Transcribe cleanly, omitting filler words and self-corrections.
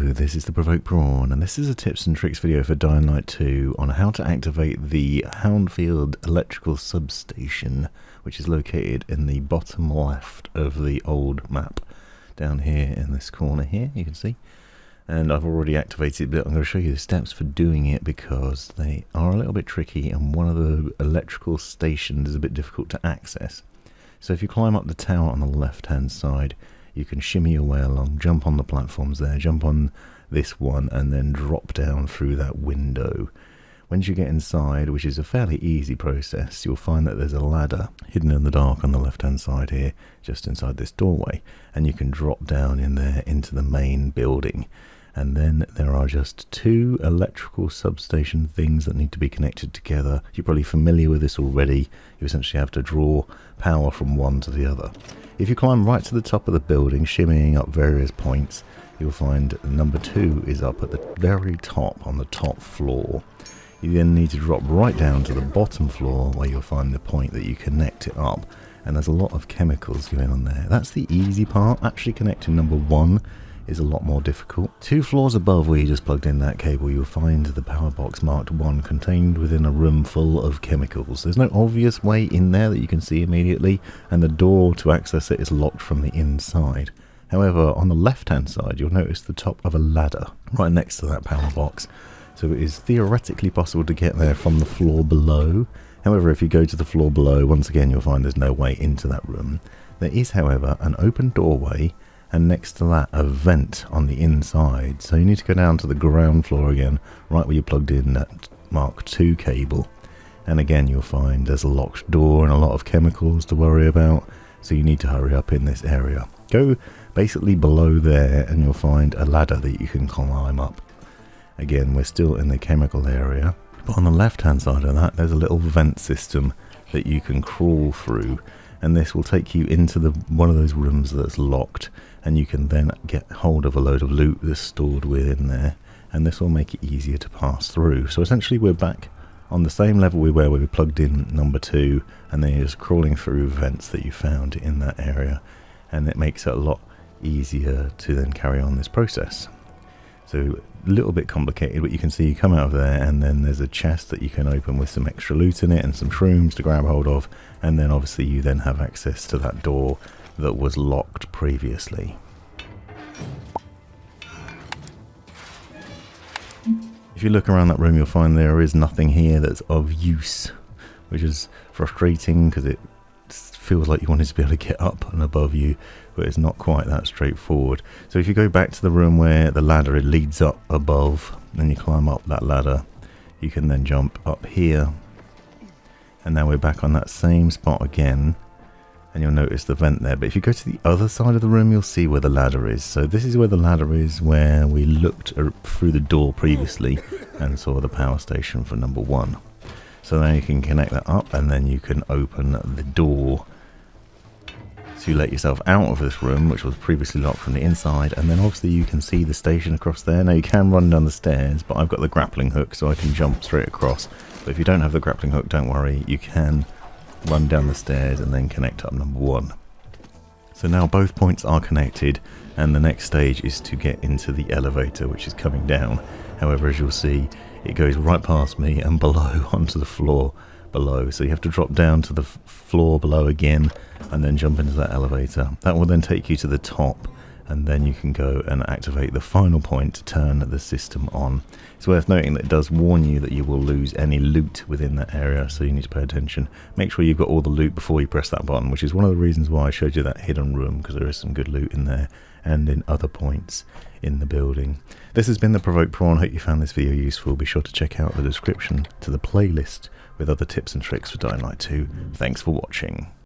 this is the Provoked Prawn, and this is a tips and tricks video for Dying Light 2 on how to activate the HOUNDFIELD electrical substation, which is located in the bottom left of the old map, down here in this corner here, you can see. And I've already activated it, but I'm going to show you the steps for doing it because they are a little bit tricky, and one of the electrical stations is a bit difficult to access. So if you climb up the tower on the left hand side, you can shimmy your way along, jump on the platforms there, jump on this one, and then drop down through that window. Once you get inside, which is a fairly easy process, you'll find that there's a ladder hidden in the dark on the left hand side here, just inside this doorway, and you can drop down in there into the main building. And then there are just two electrical substation things that need to be connected together. You're probably familiar with this already. You essentially have to draw power from one to the other. If you climb right to the top of the building, shimmying up various points, you'll find number 2 is up at the very top, on the top floor. You then need to drop right down to the bottom floor where you'll find the point that you connect it up. And there's a lot of chemicals going on there. That's the easy part. Actually connecting number 1 is a lot more difficult. 2 floors above where you just plugged in that cable, you'll find the power box marked 1 contained within a room full of chemicals. There's no obvious way in there that you can see immediately, and the door to access it is locked from the inside. However, on the left hand side you'll notice the top of a ladder right next to that power box, so it is theoretically possible to get there from the floor below. However, if you go to the floor below, once again you'll find there's no way into that room. There is, however, an open doorway, and next to that a vent on the inside, so you need to go down to the ground floor again, right where you plugged in that Mark II cable, and again you'll find there's a locked door and a lot of chemicals to worry about, so you need to hurry up in this area. Go basically below there and you'll find a ladder that you can climb up. Again, we're still in the chemical area, but on the left hand side of that there's a little vent system that you can crawl through, and this will take you into one of those rooms that's locked, and you can then get hold of a load of loot that's stored within there, and this will make it easier to pass through. So essentially we're back on the same level we were where we plugged in number 2, and then you're just crawling through vents that you found in that area, and it makes it a lot easier to then carry on this process. So a little bit complicated, but you can see you come out of there, and then there's a chest that you can open with some extra loot in it and some shrooms to grab hold of, and then obviously you then have access to that door that was locked previously. If you look around that room, you'll find there is nothing here that's of use, which is frustrating because it feels like you wanted to be able to get up and above you, but it's not quite that straightforward. So if you go back to the room where the ladder leads up above, and you climb up that ladder, you can then jump up here, and now we're back on that same spot again, and you'll notice the vent there. But if you go to the other side of the room, you'll see where the ladder is. So this is where the ladder is, where we looked through the door previously and saw the power station for number 1. So now you can connect that up, and then you can open the door to let yourself out of this room, which was previously locked from the inside, and then obviously you can see the station across there. Now you can run down the stairs, but I've got the grappling hook so I can jump straight across. But if you don't have the grappling hook, don't worry, you can run down the stairs and then connect up number 1. So now both points are connected, and the next stage is to get into the elevator, which is coming down. However, as you'll see, it goes right past me and below onto the floor below, so you have to drop down to the floor below again and then jump into that elevator. That will then take you to the top, and then you can go and activate the final point to turn the system on. It's worth noting that it does warn you that you will lose any loot within that area, so you need to pay attention. Make sure you've got all the loot before you press that button, which is one of the reasons why I showed you that hidden room, because there is some good loot in there and in other points in the building. This has been the Provoked Prawn. Hope you found this video useful. Be sure to check out the description to the playlist with other tips and tricks for Dying Light 2. Thanks for watching.